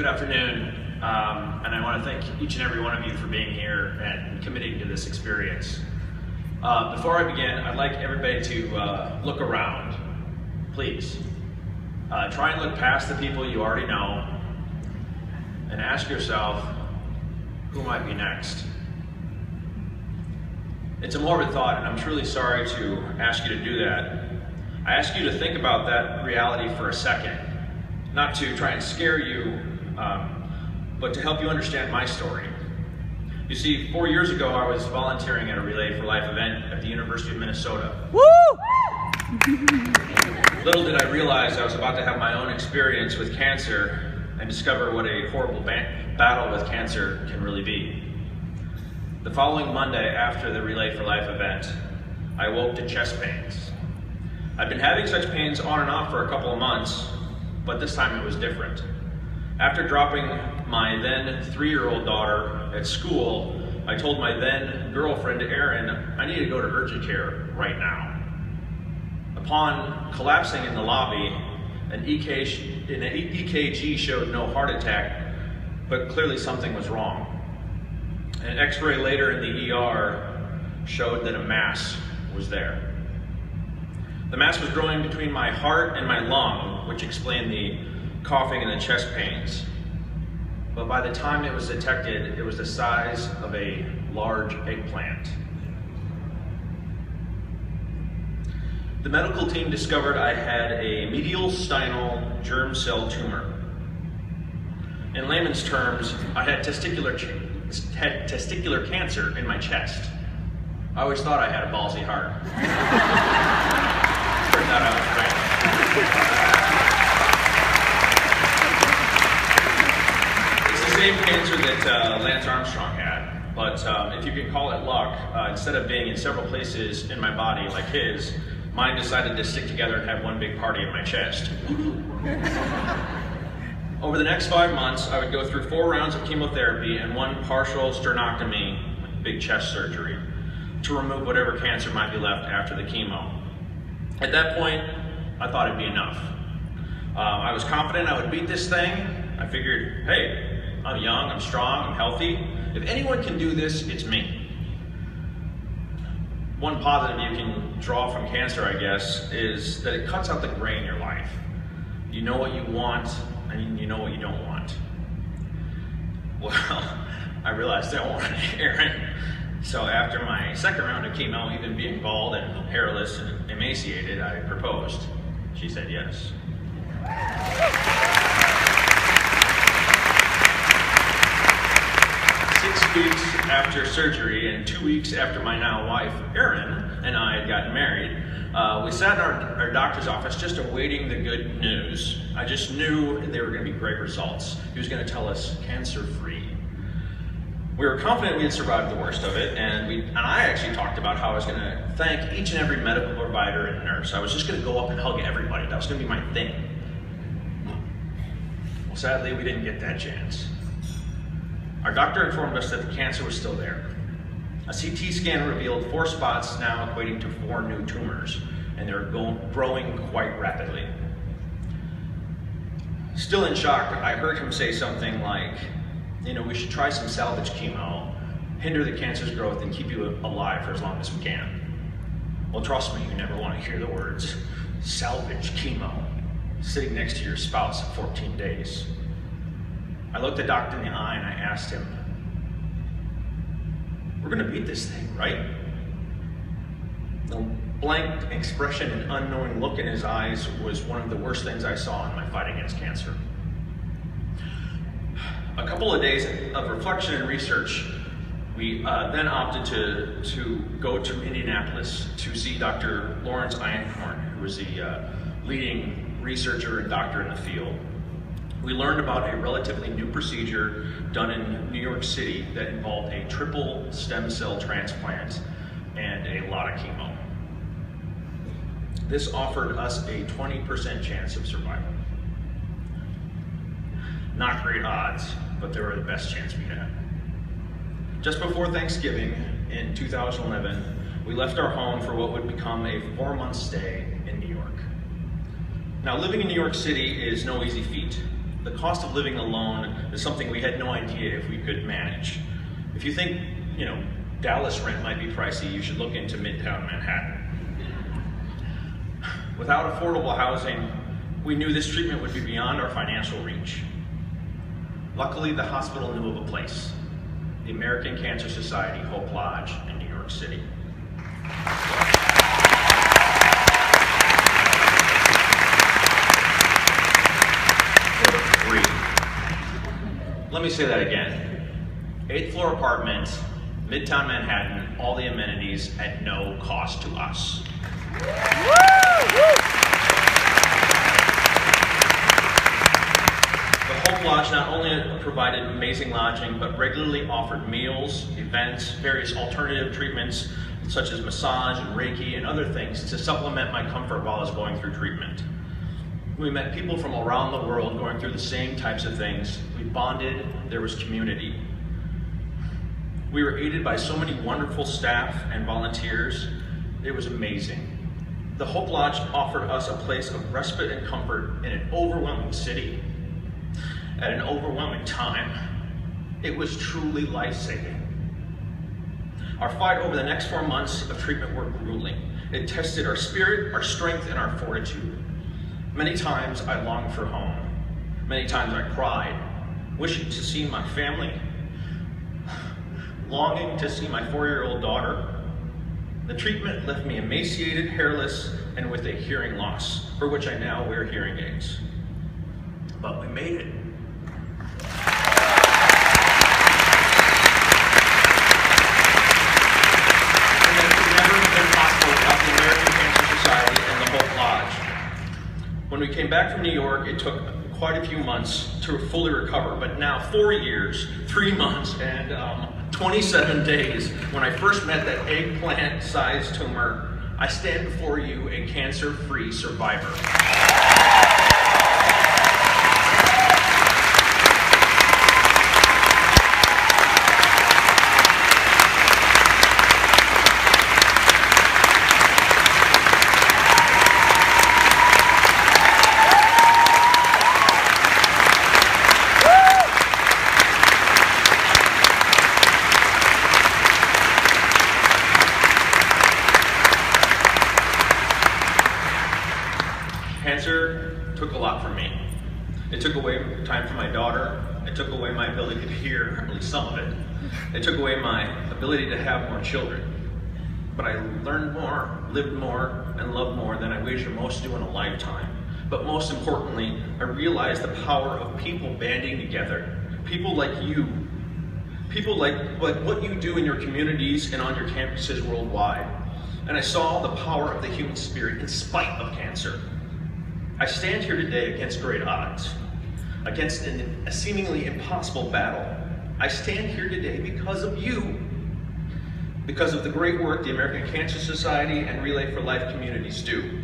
Good afternoon, and I want to thank each and every one of you for being here and committing to this experience. Before I begin, I'd like everybody to look around, please. Try and look past the people you already know and ask yourself, who might be next? It's a morbid thought, and I'm truly sorry to ask you to do that. I ask you to think about that reality for a second, not to try and scare you, but to help you understand my story. You see, 4 years ago, I was volunteering at a Relay for Life event at the University of Minnesota. Woo! Little did I realize I was about to have my own experience with cancer and discover what a horrible battle with cancer can really be. The following Monday, after the Relay for Life event, I awoke to chest pains. I'd been having such pains on and off for a couple of months, but this time it was different. After dropping my then 3-year-old daughter at school, I told my then girlfriend, Erin, I need to go to urgent care right now. Upon collapsing in the lobby, an EKG showed no heart attack, but clearly something was wrong. An x-ray later in the ER showed that a mass was there. The mass was growing between my heart and my lung, which explained the coughing and the chest pains. But by the time it was detected, it was the size of a large eggplant. The medical team discovered I had a mediastinal germ cell tumor. In layman's terms, I had testicular cancer in my chest. I always thought I had a ballsy heart. Turned out I was right. It's the same cancer that Lance Armstrong had, but if you can call it luck, instead of being in several places in my body like his, mine decided to stick together and have one big party in my chest. Over the next 5 months, I would go through 4 rounds of chemotherapy and 1 partial sternotomy, big chest surgery, to remove whatever cancer might be left after the chemo. At that point, I thought it'd be enough. I was confident I would beat this thing. I figured, hey, I'm young, I'm strong, I'm healthy. If anyone can do this, it's me. One positive you can draw from cancer, I guess, is that it cuts out the gray in your life. You know what you want, and you know what you don't want. Well, I realized I wanted Erin. So after my second round of chemo, even being bald and hairless and emaciated, I proposed. She said yes. 6 weeks after surgery and 2 weeks after my now wife, Erin, and I had gotten married, we sat in our doctor's office just awaiting the good news. I just knew there were going to be great results. He was going to tell us cancer-free. We were confident we had survived the worst of it, and I actually talked about how I was going to thank each and every medical provider and nurse. I was just going to go up and hug everybody. That was going to be my thing. Well, sadly, we didn't get that chance. Our doctor informed us that the cancer was still there. A CT scan revealed 4 spots now equating to 4 new tumors, and they're growing quite rapidly. Still in shock, I heard him say something like, you know, we should try some salvage chemo, hinder the cancer's growth, and keep you alive for as long as we can. Well, trust me, you never want to hear the words salvage chemo sitting next to your spouse at 14 days. I looked the doctor in the eye and I asked him, we're going to beat this thing, right? The blank expression and unknowing look in his eyes was one of the worst things I saw in my fight against cancer. A couple of days of reflection and research, we then opted to go to Indianapolis to see Dr. Lawrence Einhorn, who was the leading researcher and doctor in the field. We learned about a relatively new procedure done in New York City that involved a triple stem cell transplant and a lot of chemo. This offered us a 20% chance of survival. Not great odds, but they were the best chance we had. Just before Thanksgiving in 2011, we left our home for what would become a 4-month stay in New York. Now, living in New York City is no easy feat. The cost of living alone is something we had no idea if we could manage. If you think, Dallas rent might be pricey, you should look into Midtown Manhattan. Without affordable housing, we knew this treatment would be beyond our financial reach. Luckily, the hospital knew of a place, the American Cancer Society Hope Lodge in New York City. Let me say that again. 8th floor apartment, Midtown Manhattan, all the amenities at no cost to us. The Hope Lodge not only provided amazing lodging, but regularly offered meals, events, various alternative treatments, such as massage and Reiki and other things to supplement my comfort while I was going through treatment. We met people from around the world going through the same types of things. We bonded, there was community. We were aided by so many wonderful staff and volunteers. It was amazing. The Hope Lodge offered us a place of respite and comfort in an overwhelming city at an overwhelming time. It was truly life-saving. Our fight over the next 4 months of treatment were grueling. It tested our spirit, our strength, and our fortitude. Many times I longed for home. Many times I cried, wishing to see my family, longing to see my 4-year-old daughter. The treatment left me emaciated, hairless, and with a hearing loss, for which I now wear hearing aids. But we made it. And it would never have been possible without the American Cancer Society and the Hope Lodge. When we came back from New York, it took quite a few months to fully recover, but now 4 years, 3 months, and 27 days, when I first met that eggplant-sized tumor, I stand before you a cancer-free survivor. Cancer took a lot from me. It took away time from my daughter. It took away my ability to hear, at least some of it. It took away my ability to have more children. But I learned more, lived more, and loved more than I wager most do in a lifetime. But most importantly, I realized the power of people banding together. People like you. People like what you do in your communities and on your campuses worldwide. And I saw the power of the human spirit in spite of cancer. I stand here today against great odds, against a seemingly impossible battle. I stand here today because of you, because of the great work the American Cancer Society and Relay for Life communities do.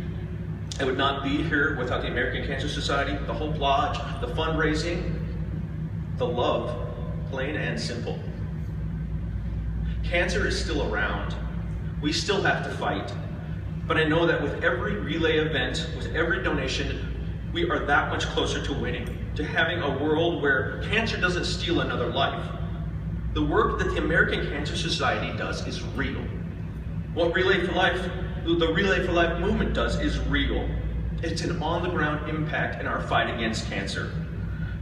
I would not be here without the American Cancer Society, the Hope Lodge, the fundraising, the love, plain and simple. Cancer is still around. We still have to fight. But I know that with every relay event, with every donation, we are that much closer to winning, to having a world where cancer doesn't steal another life. The work that the American Cancer Society does is real. What the Relay for Life movement does is real. It's an on-the-ground impact in our fight against cancer.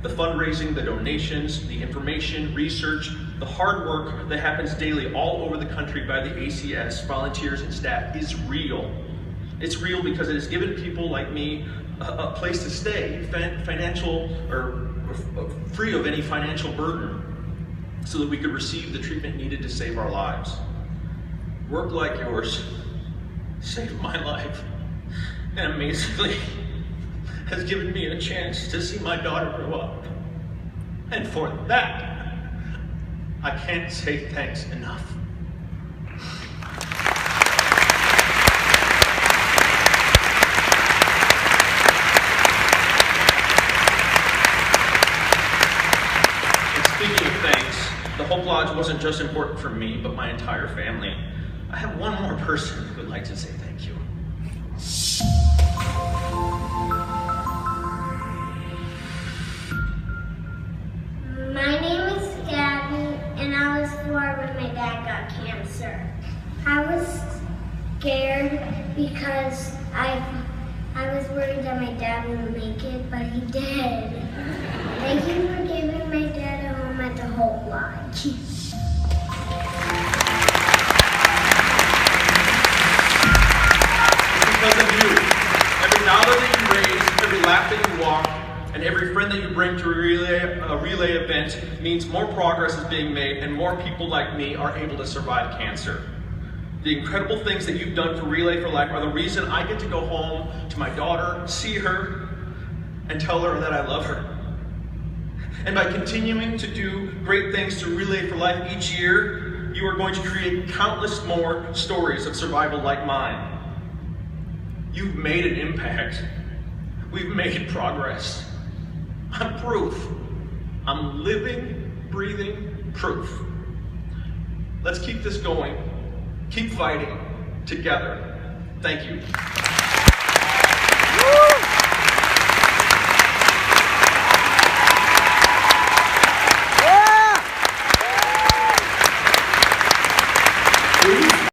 The fundraising, the donations, the information, research, the hard work that happens daily all over the country by the ACS, volunteers and staff is real. It's real because it has given people like me a place to stay, financial or free of any financial burden, so that we could receive the treatment needed to save our lives. Work like yours saved my life, and amazingly has given me a chance to see my daughter grow up. And for that, I can't say thanks enough. And speaking of thanks, the Hope Lodge wasn't just important for me, but my entire family. I have one more person who would like to say thank you. scared because I was worried that my dad wouldn't make it, but he did. Thank you for giving my dad a home at the Hope Lodge. Because of you. Every dollar that you raise, every lap that you walk, and every friend that you bring to a relay event means more progress is being made and more people like me are able to survive cancer. The incredible things that you've done for Relay for Life are the reason I get to go home to my daughter, see her, and tell her that I love her. And by continuing to do great things to Relay for Life each year, you are going to create countless more stories of survival like mine. You've made an impact. We've made progress. I'm proof. I'm living, breathing proof. Let's keep this going. Keep fighting together. Thank you.